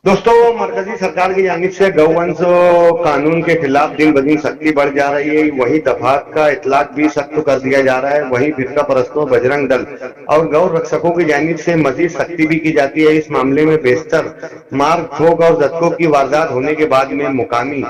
दोस्तों, मरकजी सरकार की जानिब से गौवंश कानून के खिलाफ दिन ब दिन सख्ती बढ़ जा रही है। वही दफात का इतलाक भी सख्त कर दिया जा रहा है। वही फिरका परस्तों, बजरंग दल और गौ रक्षकों की जानिब से मजीद सख्ती भी की जाती है। इस मामले में बेशतर मार ठोक और जत्थों की वारदात होने के बाद में मुकामी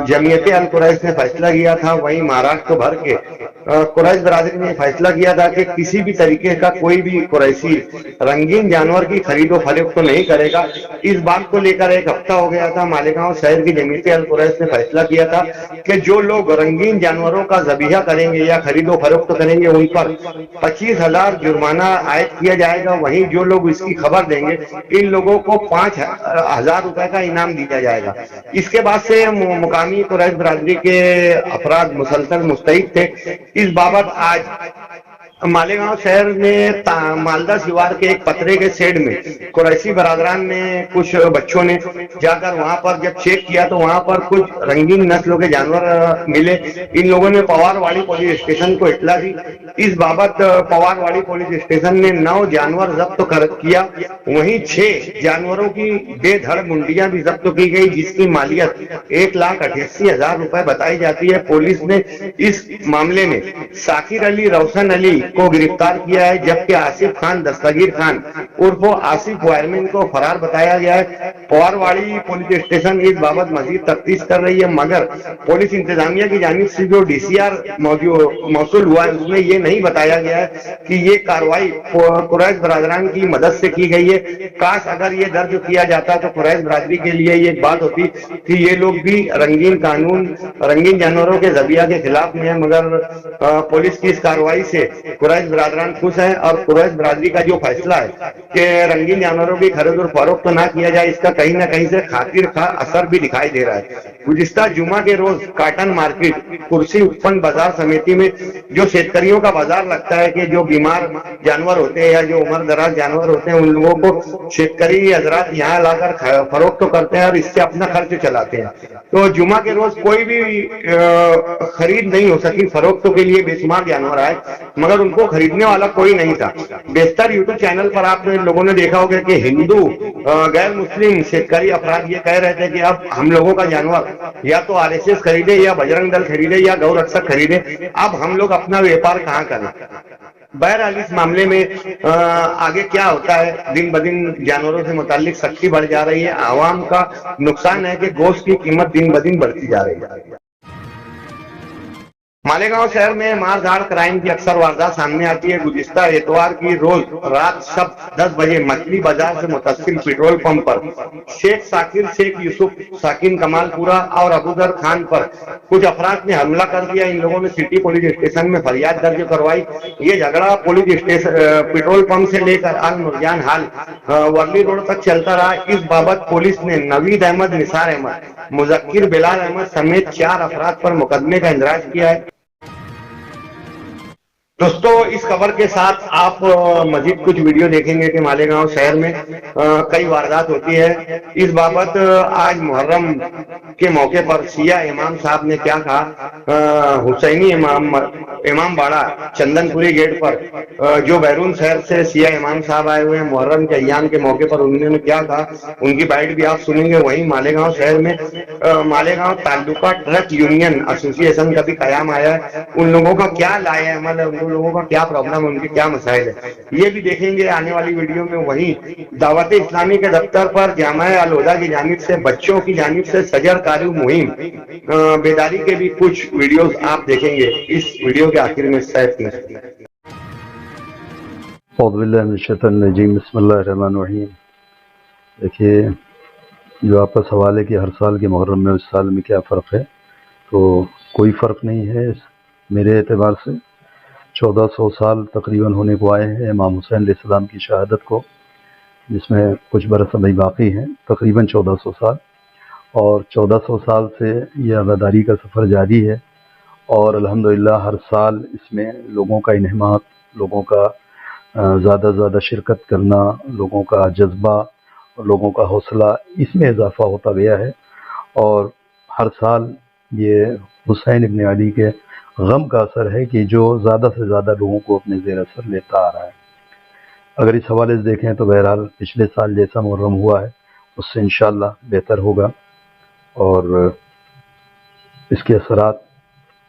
जमीयत अल कुरैश ने फैसला किया था। वहीं महाराष्ट्र भर के कुरैश बरादरी ने फैसला किया था कि किसी भी तरीके का कोई भी कुरैशी रंगीन जानवर की खरीदो फरोख्त तो नहीं करेगा। इस बात को लेकर एक हफ्ता हो गया था। मालेगांव शहर की जमीयत अल कुरैश ने फैसला किया था कि जो लोग रंगीन जानवरों का जबीहा करेंगे या खरीदो फरोख्त करेंगे उन पर 25,000 जुर्माना आयद किया जाएगा। वहीं जो लोग इसकी खबर देंगे इन लोगों को 5,000 रुपए का इनाम दिया जाएगा। इसके बाद से मुकामी कुरैश बरादरी के अफराद मुसलसल मुस्तैद थे। इस बाबत आज मालेगांव शहर में मालदा शिवार के एक पतरे के शेड में कुरैशी बरादरान ने कुछ बच्चों ने जाकर वहां पर जब चेक किया तो वहां पर कुछ रंगीन नस्लों के जानवर मिले। इन लोगों ने पवारवाड़ी पुलिस स्टेशन को इत्तला दी। इस बाबत पवारवाड़ी पुलिस स्टेशन ने 9 जानवर जब्त किया। वहीं 6 जानवरों की बेधड़ मुंडियां भी जब्त की गई, जिसकी मालियत 1,88,000 रुपए बताई जाती है। पुलिस ने इस मामले में साकिर अली, रोशन अली को गिरफ्तार किया है, जबकि आसिफ खान, दस्तगीर खान उर्फ आसिफ वायरमैन को फरार बताया गया है। पवारवाड़ी पुलिस स्टेशन इस बाबत मजीद तफ्तीश कर रही है, मगर पुलिस इंतजामिया की जानिब से जो DCR मौसूल हुआ है उसमें ये नहीं बताया गया है कि ये कार्रवाई कुरैश बरादरान की मदद से की गई है। काश अगर ये दर्ज किया जाता तो कुरैश बरादरी के लिए ये बात होती कि ये लोग भी रंगीन जानवरों के जबिया के खिलाफ में है, मगर पुलिस की इस कार्रवाई से कुरैश बरादरान खुश है। और कुरैश बरादरी का जो फैसला है कि रंगीन जानवरों की खरीद और फरोख्त ना किया जाए, इसका कहीं ना कहीं से खातिर खा असर भी दिखाई दे रहा है। गुज़िश्ता जुमा के रोज काटन मार्केट कुर्सी उत्पन्न बाजार समिति में जो शेतकरियों का बाजार लगता है कि जो बीमार जानवर होते हैं या जो उम्र दराज जानवर होते हैं उन लोगों को शेतकरी हजरात यहाँ लाकर फरोख्त करते हैं और इससे अपना खर्च चलाते हैं। तो जुमा के रोज कोई भी खरीद नहीं हो सकी। फरोख्त के लिए बेशुमार जानवर आए मगर उनको खरीदने वाला कोई नहीं था। बेशतर यूट्यूब चैनल पर आप लोगों ने देखा होगा कि हिंदू गैर मुस्लिम शेतकरी अफराद ये कह रहे थे कि अब हम लोगों का जानवर या तो RSS खरीदे या बजरंग दल खरीदे या गौ रक्षक खरीदे, अब हम लोग अपना व्यापार कहाँ करें। बहरहाल इस मामले में आगे क्या होता है, दिन ब दिन जानवरों से मुताल्लिक सख्ती बढ़ जा रही है। आवाम का नुकसान है कि गोश्त की कीमत दिन ब दिन बढ़ती जा रही है। मालेगांव शहर में मारधाड़ क्राइम की अक्सर वारदात सामने आती है। गुज़िश्ता इतवार की रोज रात शब 10 बजे मछली बाजार से मुतसिल पेट्रोल पंप पर शेख साकिर, शेख यूसुफ, साकिन कमालपुरा और अबूदर खान पर कुछ अफराद ने हमला कर दिया। इन लोगों ने सिटी पुलिस स्टेशन में फरियाद दर्ज करवाई। ये झगड़ा पुलिस स्टेशन पेट्रोल पंप से लेकर अल मुरजान हाल वर्ली रोड तक चलता रहा। इस बाबत पुलिस ने नवीद अहमद, निसार अहमद, मुजक्किर बिलाल अहमद समेत 4 अफराद पर मुकदमे का इंदराज किया है। दोस्तों, इस खबर के साथ आप मजीद कुछ वीडियो देखेंगे कि मालेगांव शहर में कई वारदात होती है। इस बाबत आज मुहर्रम के मौके पर शिया इमाम साहब ने क्या कहा। हुसैनी इमाम बाड़ा चंदनपुरी गेट पर जो बैरून शहर से शिया इमाम साहब आए हुए हैं मुहर्रम के अय्याम के मौके पर, उन्होंने क्या कहा, उनकी बाइट भी आप सुनेंगे। वहीं मालेगांव शहर में Malegaon taluka truck union association का भी कयाम आया है। उन लोगों का क्या लाया अमल है, उन लोगों का क्या प्रॉब्लम है, उनके क्या मसाइल है, ये भी देखेंगे आने वाली वीडियो में। वहीं दावत इस्लामी के दफ्तर पर जामा अल हुदा की जानिब से बच्चों की जानिब से सजर कारी मुहिम बेदारी के भी कुछ वीडियोस आप देखेंगे इस वीडियो के आखिर में। बिस्मिल्लाहिर्रहमानिर्रहीम। देखिए, जो आपका सवाल है कि हर साल के मुहर्रम में उस साल में क्या फ़र्क है, तो कोई फ़र्क नहीं है। मेरे एतबार से 1400 साल तकरीबन होने को आए हैं इमाम हुसैन अलैहिस्सलाम की शहादत को, जिसमें कुछ बरस अभी बाकी हैं, तकरीबन 1400 साल। और 1400 साल से यह आज़ादारी का सफ़र जारी है और अल्हम्दुलिल्लाह हर साल इसमें लोगों का इन्हमाक, लोगों का ज़्यादा से ज़्यादा शिरकत करना, लोगों का जज्बा और लोगों का हौसला, इसमें इजाफ़ा होता गया है। और हर साल ये हुसैन इब्न अली के गम का असर है कि जो ज़्यादा से ज़्यादा लोगों को अपने ज़ेर असर लेता आ रहा है। अगर इस हवाले से देखें तो बहरहाल पिछले साल जैसा मुहर्रम हुआ है اس سے انشاءاللہ بہتر ہوگا اور اس کے اثرات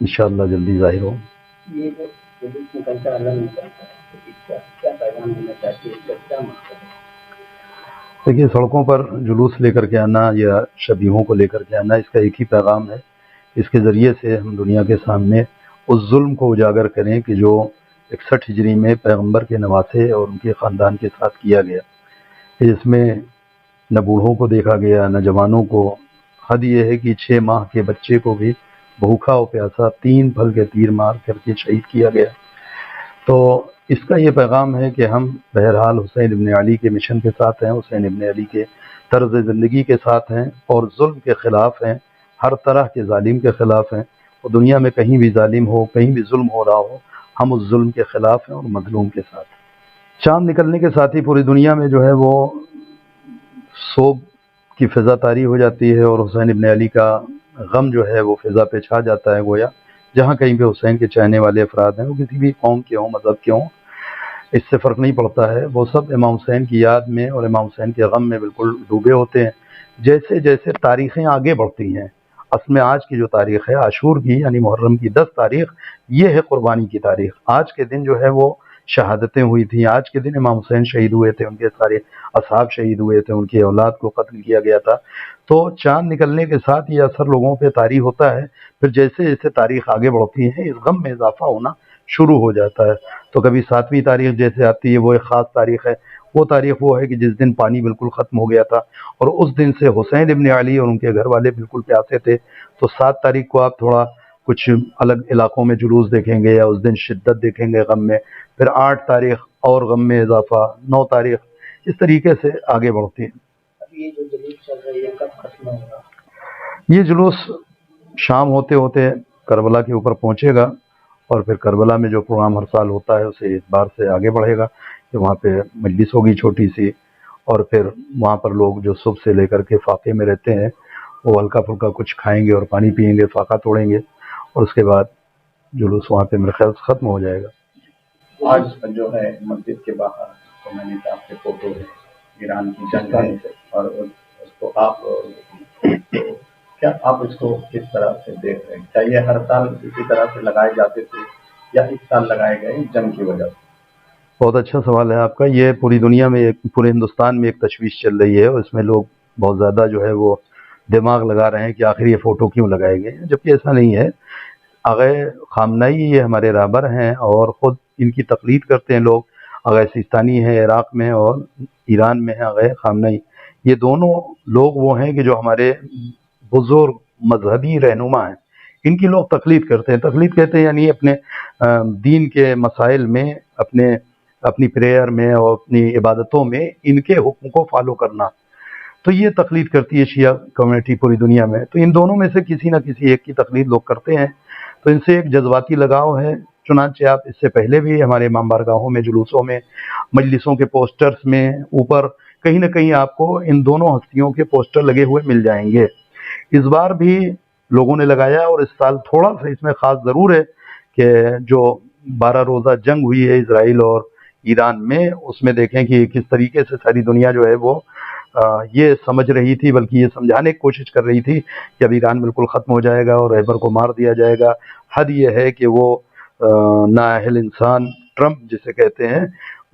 انشاءاللہ جلدی ظاہر ہوں۔ یہ جو جلوس نکلتا ہے الگ نکلتا ہے، اس کا کیا پیغام دینا چاہتی ہے، اس کا کیا مقصد ہے؟ دیکھیے، سڑکوں پر جلوس لے کر کے آنا یا شبیہوں کو لے کر کے آنا، اس کا ایک ہی پیغام ہے۔ اس کے ذریعے سے ہم دنیا کے سامنے اس ظلم کو اجاگر کریں کہ جو 61 ہجری میں پیغمبر کے نواسے اور ان کے خاندان کے ساتھ کیا گیا، کہ جس میں نہ بوڑھوں کو دیکھا گیا نہ جوانوں کو، حد یہ ہے کہ 6 ماہ کے بچے کو بھی بھوکا و پیاسا 3 پھل کے تیر مار کر کے شہید کیا گیا۔ تو اس کا یہ پیغام ہے کہ ہم بہرحال حسین ابن علی کے مشن کے ساتھ ہیں، حسین ابن علی کے طرز زندگی کے ساتھ ہیں اور ظلم کے خلاف ہیں، ہر طرح کے ظالم کے خلاف ہیں۔ اور دنیا میں کہیں بھی ظالم ہو، کہیں بھی ظلم ہو رہا ہو، ہم اس ظلم کے خلاف ہیں اور مظلوم کے ساتھ ہیں۔ چاند نکلنے کے ساتھ ہی پوری دنیا میں جو ہے وہ سوگ کی فضا طاری ہو جاتی ہے اور حسین ابن علی کا غم جو ہے وہ فضا پہ چھا جاتا ہے، گویا جہاں کہیں پہ حسین کے چاہنے والے افراد ہیں، وہ کسی بھی قوم کے ہوں، مذہب کے ہوں، اس سے فرق نہیں پڑتا ہے، وہ سب امام حسین کی یاد میں اور امام حسین کے غم میں بالکل ڈوبے ہوتے ہیں۔ جیسے جیسے تاریخیں آگے بڑھتی ہیں، اصل میں آج کی جو تاریخ ہے عاشور کی یعنی محرم کی 10 تاریخ، یہ ہے قربانی کی تاریخ۔ آج کے دن جو ہے وہ شہادتیں ہوئی تھیں، آج کے دن امام حسین شہید ہوئے تھے، ان کے سارے اصحاب شہید ہوئے تھے، ان کی اولاد کو قتل کیا گیا تھا۔ تو چاند نکلنے کے ساتھ یہ اثر لوگوں پہ طاری ہوتا ہے، پھر جیسے جیسے تاریخ آگے بڑھتی ہے اس غم میں اضافہ ہونا شروع ہو جاتا ہے۔ تو کبھی 7ویں تاریخ جیسے آتی ہے، وہ ایک خاص تاریخ ہے، وہ تاریخ وہ ہے کہ جس دن پانی بالکل ختم ہو گیا تھا اور اس دن سے حسین ابن علی اور ان کے گھر والے بالکل پیاسے تھے۔ تو 7 تاریخ کو آپ تھوڑا کچھ الگ علاقوں میں جلوس دیکھیں گے یا اس دن شدت دیکھیں گے غم میں، پھر 8 تاریخ اور غم میں اضافہ، 9 تاریخ، اس طریقے سے آگے بڑھتی ہے۔ اب یہ جو جلوس چل رہی ہے کب ختم ہوگا؟ یہ جلوس شام ہوتے ہوتے کربلا کے اوپر پہنچے گا اور پھر کربلا میں جو پروگرام ہر سال ہوتا ہے اسے اس بار سے آگے بڑھے گا کہ وہاں پہ مجلس ہوگی چھوٹی سی، اور پھر وہاں پر لوگ جو صبح سے لے کر کے فاقے میں رہتے ہیں وہ ہلکا پھلکا کچھ کھائیں گے اور پانی پئیں گے، فاقہ توڑیں گے، اور اس کے بعد جلوس وہاں پہ میرے خیال سے ختم ہو جائے گا۔ آج جو ہے مسجد کے باہر تو میں نے کہا آپ کے فوٹو ہے، ایران کی جنگ ہے، اور اس کو آپ کیا آپ اس کو کس طرح سے دیکھ رہے ہیں؟ کیا یہ ہر سال اسی طرح سے لگائے جاتے تھے یا اس سال لگائے گئے جنگ کی وجہ سے؟ بہت اچھا سوال ہے آپ کا۔ یہ پوری دنیا میں پورے ہندوستان میں ایک تشویش چل رہی ہے اور اس میں لوگ بہت زیادہ جو ہے وہ دماغ لگا رہے ہیں کہ آخر یہ فوٹو کیوں لگائے گئے ہیں، جبکہ ایسا نہیں ہے۔ آغا خامنہئی یہ ہمارے رہبر ہیں اور خود ان کی تقلید کرتے ہیں لوگ۔ آغا سیستانی ہے عراق میں اور ایران میں ہے آغا خامنہئی، یہ دونوں لوگ وہ ہیں کہ جو ہمارے بزرگ مذہبی رہنما ہیں، ان کی لوگ تقلید کرتے ہیں۔ تقلید کہتے ہیں یعنی اپنے دین کے مسائل میں، اپنی پریئر میں اور اپنی عبادتوں میں ان کے حکم کو فالو کرنا، تو یہ تقلید کرتی ہے شیعہ کمیونٹی پوری دنیا میں۔ تو ان دونوں میں سے کسی نہ کسی ایک کی تقلید لوگ کرتے ہیں، تو ان سے ایک جذباتی لگاؤ ہے۔ چنانچہ آپ اس سے پہلے بھی ہمارے امام بارگاہوں میں، جلوسوں میں، مجلسوں کے پوسٹرز میں اوپر کہیں نہ کہیں آپ کو ان دونوں ہستیوں کے پوسٹر لگے ہوئے مل جائیں گے۔ اس بار بھی لوگوں نے لگایا اور اس سال تھوڑا سا اس میں خاص ضرور ہے کہ جو 12 روزہ جنگ ہوئی ہے اسرائیل اور ایران میں، اس میں دیکھیں کہ کس طریقے سے ساری دنیا جو ہے وہ یہ سمجھ رہی تھی، بلکہ یہ سمجھانے کی کوشش کر رہی تھی کہ اب ایران بالکل ختم ہو جائے گا اور رہبر کو مار دیا جائے گا۔ حد یہ ہے کہ وہ نااہل انسان ٹرمپ جسے کہتے ہیں،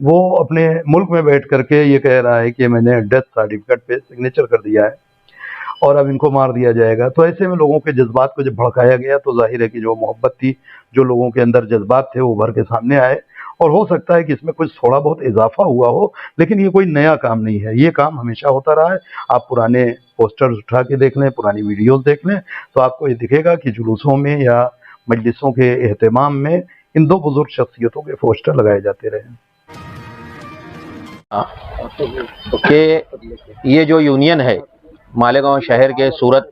وہ اپنے ملک میں بیٹھ کر کے یہ کہہ رہا ہے کہ میں نے ڈیتھ سرٹیفکیٹ پہ سگنیچر کر دیا ہے اور اب ان کو مار دیا جائے گا۔ تو ایسے میں لوگوں کے جذبات کو جب بھڑکایا گیا تو ظاہر ہے کہ جو محبت تھی، جو لوگوں کے اندر جذبات تھے وہ ابھر کے سامنے آئے، اور ہو سکتا ہے کہ اس میں کچھ تھوڑا بہت اضافہ ہوا ہو، لیکن یہ کوئی نیا کام نہیں ہے، یہ کام ہمیشہ ہوتا رہا ہے۔ آپ پرانے پوسٹرز اٹھا کے دیکھ لیں، پرانی ویڈیوز دیکھ لیں، تو آپ کو یہ دکھے گا کہ جلوسوں میں یا مجلسوں کے اہتمام میں ان 2 بزرگ شخصیتوں کے پوسٹر لگائے جاتے رہے۔ کہ یہ جو یونین ہے مالیگاؤں شہر کے صورت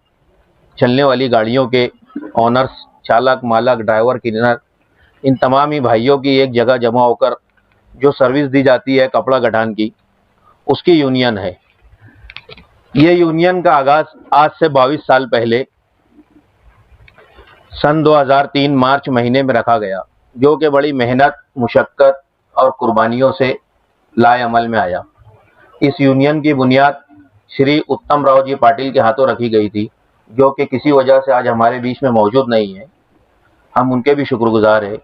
چلنے والی گاڑیوں کے آنرز، چالک، مالک، ڈرائیور، کلینر، ان تمام ہی بھائیوں کی ایک جگہ جمع ہو کر جو سروس دی جاتی ہے کپڑا گٹھان کی، اس کی یونین ہے۔ یہ یونین کا آغاز آج سے 22 سال پہلے سن 2003 مارچ مہینے میں رکھا گیا، جو کہ بڑی محنت، مشقت اور قربانیوں سے لائے عمل میں آیا۔ اس یونین کی بنیاد श्री उत्तम राव जी पाटिल के हाथों रखी गई थी, जो कि किसी वजह से आज हमारे बीच में मौजूद नहीं है। हम उनके भी शुक्रगुजार हैं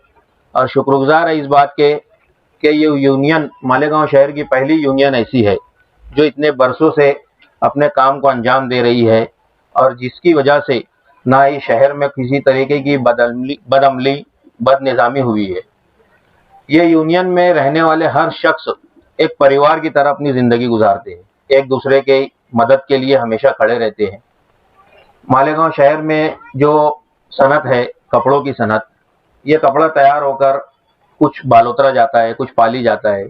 और शुक्रगुजार है इस बात के कि ये यूनियन मालेगांव शहर की पहली यूनियन ऐसी है जो इतने बरसों से अपने काम को अंजाम दे रही है और जिसकी वजह से ना ही शहर में किसी तरीके की बदअमली बदनिज़ामी हुई है। ये यूनियन में रहने वाले हर शख्स एक परिवार की तरह अपनी ज़िंदगी गुजारते हैं, एक दूसरे के मदद के लिए हमेशा खड़े रहते हैं। मालेगांव शहर में जो सनत है, कपड़ों की सनत, ये कपड़ा तैयार होकर कुछ बालोतरा जाता है, कुछ पाली जाता है,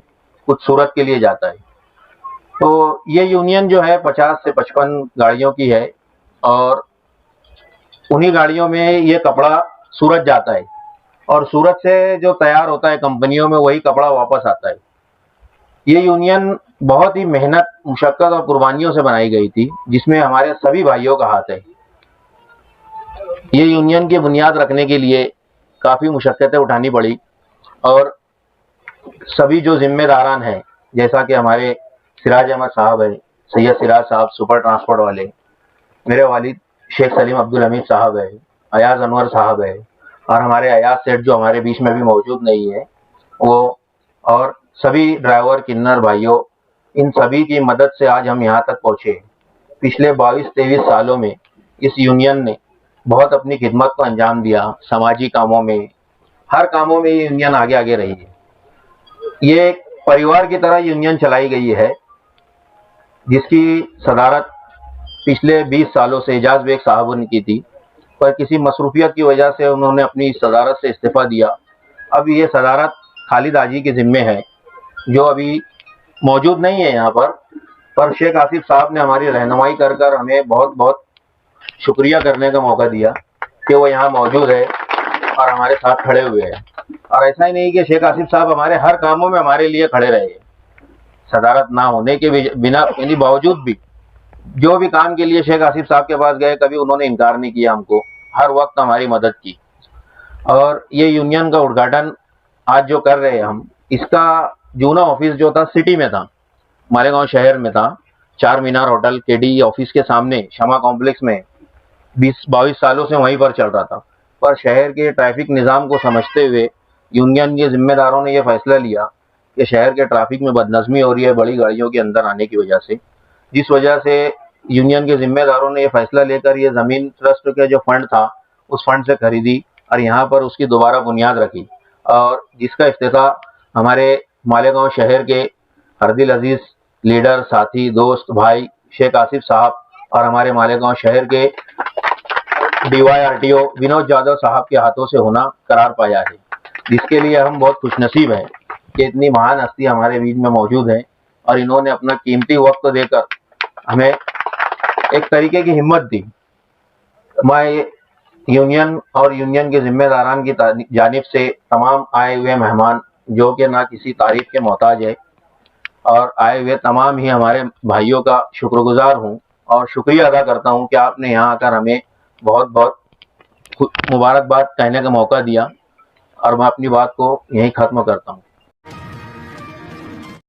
कुछ सूरत के लिए जाता है। तो ये यूनियन जो है 50 से 55 गाड़ियों की है और उन्हीं गाड़ियों में ये कपड़ा सूरत जाता है और सूरत से जो तैयार होता है कंपनियों में वही कपड़ा वापस आता है। ये यूनियन बहुत ही मेहनत, मुशक्कत और कुर्बानियों से बनाई गई थी, जिसमें हमारे सभी भाइयों का हाथ है। ये यूनियन की बुनियाद रखने के लिए काफ़ी मुशक्कतें उठानी पड़ी और सभी जो जिम्मेदारान हैं, जैसा कि हमारे सिराज अहमद साहब है, सैयद सिराज साहब सुपर ट्रांसपोर्ट वाले, मेरे वालिद शेख सलीम अब्दुल हमीद साहब है, अयाज अनवर साहब है और हमारे अयाज सेठ जो हमारे बीच में भी मौजूद नहीं है वो, और सभी ड्राइवर किन्नर भाइयों, इन सभी की मदद से आज हम यहाँ तक पहुँचे। पिछले 22-23 सालों में इस यूनियन ने बहुत अपनी खिदमत को अंजाम दिया। समाजी कामों में, हर कामों में ये यूनियन आगे आगे रही है। ये एक परिवार की तरह यूनियन चलाई गई है, जिसकी सदारत पिछले 20 सालों से एजाज बेग साहब ने की थी, पर किसी मसरूफियत की वजह से उन्होंने अपनी सदारत से इस्तीफा दिया। अब ये सदारत खालिद आजी के ज़िम्मे है, जो अभी मौजूद नहीं है यहाँ पर शेख आसिफ साहब ने हमारी रहनुमाई कर कर हमें बहुत बहुत शुक्रिया करने का मौका दिया कि वो यहाँ मौजूद है और हमारे साथ खड़े हुए हैं। और ऐसा ही नहीं कि शेख आसिफ साहब हमारे हर कामों में हमारे लिए खड़े रहे, सदारत ना होने के बिना यानी बावजूद भी जो भी काम के लिए शेख आसिफ साहब के पास गए, कभी उन्होंने इनकार नहीं किया, हमको हर वक्त हमारी मदद की। और ये यूनियन का उद्घाटन आज जो कर रहे हैं हम, इसका जूना ऑफिस जो था सिटी में था, मालेगांव शहर में था, 4 मीनार होटल केडी ऑफिस के सामने शमा कॉम्प्लेक्स में 20-22 सालों से वहीं पर चल रहा था। पर शहर के ट्रैफिक निज़ाम को समझते हुए यूनियन के जिम्मेदारों ने यह फैसला लिया कि शहर के ट्रैफिक में बदनज़मी हो रही है बड़ी गाड़ियों के अंदर आने की वजह से, जिस वजह से यूनियन के जिम्मेदारों ने यह फैसला लेकर ये ज़मीन ट्रस्ट का जो फंड था उस फंड से खरीदी और यहाँ पर उसकी दोबारा बुनियाद रखी, और जिसका इफ्तिताह हमारे मालेगांव शहर के हरदिल अजीज लीडर, साथी, दोस्त, भाई शेख आसिफ साहब और हमारे मालेगांव शहर के DYRTO विनोद यादव साहब के हाथों से होना करार पाया है, जिसके लिए हम बहुत खुशनसीब हैं कि इतनी महान हस्ती हमारे बीच में मौजूद है और इन्होंने अपना कीमती वक्त देकर हमें एक तरीके की हिम्मत दी। मैं यूनियन और यूनियन के जिम्मेदारान की जानिब से तमाम आए हुए मेहमान, जो कि ना किसी तारीफ के मोहताज है, और आए हुए तमाम ही हमारे भाइयों का शुक्रगुजार हूँ और शुक्रिया अदा करता हूँ कि आपने यहाँ आकर हमें बहुत बहुत मुबारकबाद कहने का मौका दिया, और मैं अपनी बात को यहीं ख़त्म करता हूँ।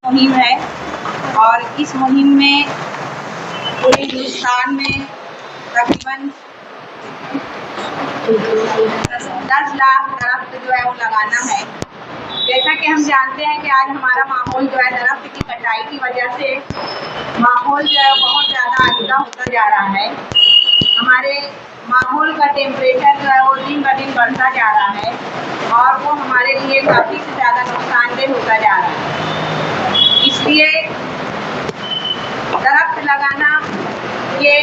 मुहिम है और इस मुहिम में पूरे हिंदुस्तान में तकरीबन 10 लाख दरख्त जो है वो लगाना है। जैसा कि हम जानते हैं कि आज हमारा माहौल जो है दरख्त की कटाई की वजह से माहौल जो है बहुत ज़्यादा आलूदा होता जा रहा है। हमारे माहौल का टेम्परेचर जो है वो दिन ब दिन बढ़ता जा रहा है और वो हमारे लिए काफ़ी से ज़्यादा नुकसानदेह होता जा रहा है। इसलिए दरख्त लगाना ये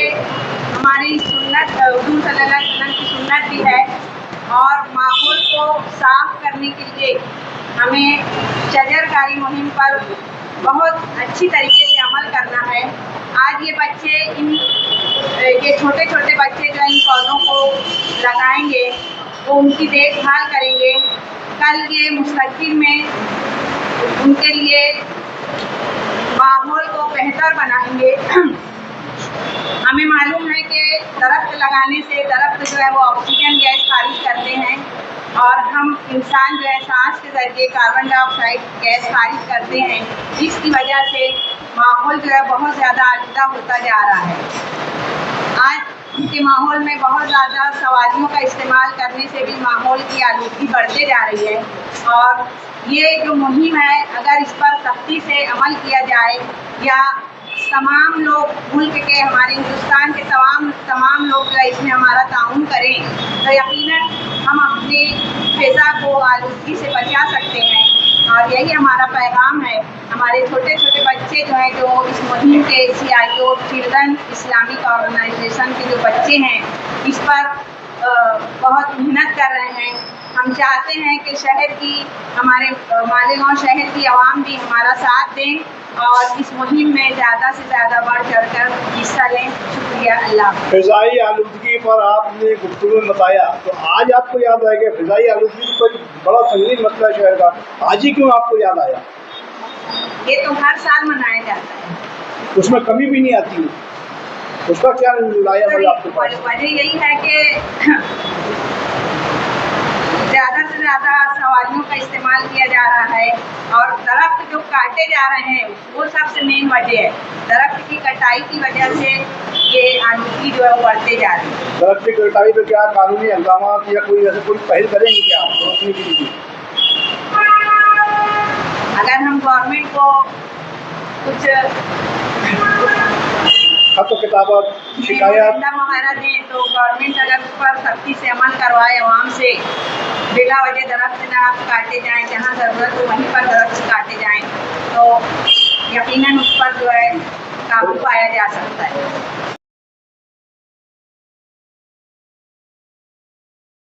हमारी सुन्नत, हुज़ूर सल्लल्लाहु अलैहि वसल्लम की सुन्नत भी है, और माहौल को साफ करने के लिए हमें शजरकारी मुहिम पर बहुत अच्छी तरीके से अमल करना है। आज ये बच्चे ये छोटे छोटे बच्चे जो इन पौधों को लगाएंगे वो उनकी देखभाल करेंगे, कल ये मुस्तक़बिल में उनके लिए माहौल को बेहतर बनाएंगे। हमें मालूम है कि दरख्त लगाने से दरख्त जो है वो ऑक्सीजन गैस खारिज करते हैं और हम इंसान जो है सांस के जरिए कार्बन डाइऑक्साइड गैस खारिज करते हैं, जिसकी वजह से माहौल जो है बहुत ज़्यादा आलूदा होता जा रहा है। आज के माहौल में बहुत ज़्यादा सवारियों का इस्तेमाल करने से भी माहौल की आलूदगी बढ़ते जा रही है, और ये जो मुहिम है अगर इस पर सख्ती से अमल किया जाए या तमाम लोग मुल्क के, हमारे हिंदुस्तान के तमाम लोग जो है इसमें हमारा ताउन करें तो यकीनन हम अपने फ़िज़ा को आलूदगी से बचा सकते हैं। और यही हमारा पैगाम है। हमारे छोटे छोटे बच्चे जो हैं, जो इस मुहिम के CIO चिल्ड्रन इस्लामिक ऑर्गेनाइजेशन के जो बच्चे हैं, इस पर बहुत मेहनत कर रहे हैं। हम चाहते हैं कि शहर की, हमारे मालेगांव शहर की आवाम भी हमारा साथ दें और इस मुहिम में ज़्यादा से ज़्यादा बढ़ चढ़ कर हिस्सा लें। शुक्रिया। अल्लाह। फ़िज़ाई आलूदगी पर आपने गुफ्तगू में बताया, तो आज आपको याद आया कि फ़िज़ाई आलूदगी कोई बड़ा संगीन मसला है शहर का, आज ही क्यों आपको याद आया? ये तो हर साल मनाया जाता है, उसमें कमी भी नहीं आती, उसका क्या लाया है आपके पास? वजह यही है कि ज़्यादा से ज़्यादा सवारियों का इस्तेमाल किया जा रहा है और दरख्त जो काटे जा रहे हैं वो सबसे मेन वजह है। दरख्त की कटाई की वजह से ये आलूदगी जो है वो बढ़ते जा रही है। दरख्त की कटाई पर क्या कानूनी हंगामा या कोई ऐसे कोई पहल करेंगे क्या रोकने के लिए? अगर हम गवर्नमेंट को कुछ खत किताबत शिकायत वगैरह दें तो गवर्नमेंट अगर उस पर सख्ती से अमल करवाए, आवाम से बिला वजह दरख्त ना काटे जाएं, जहाँ ज़रूरत हो वहीं पर दरख्त काटे जाएं, तो यकीनन उस पर जो है काबू पाया जा सकता है।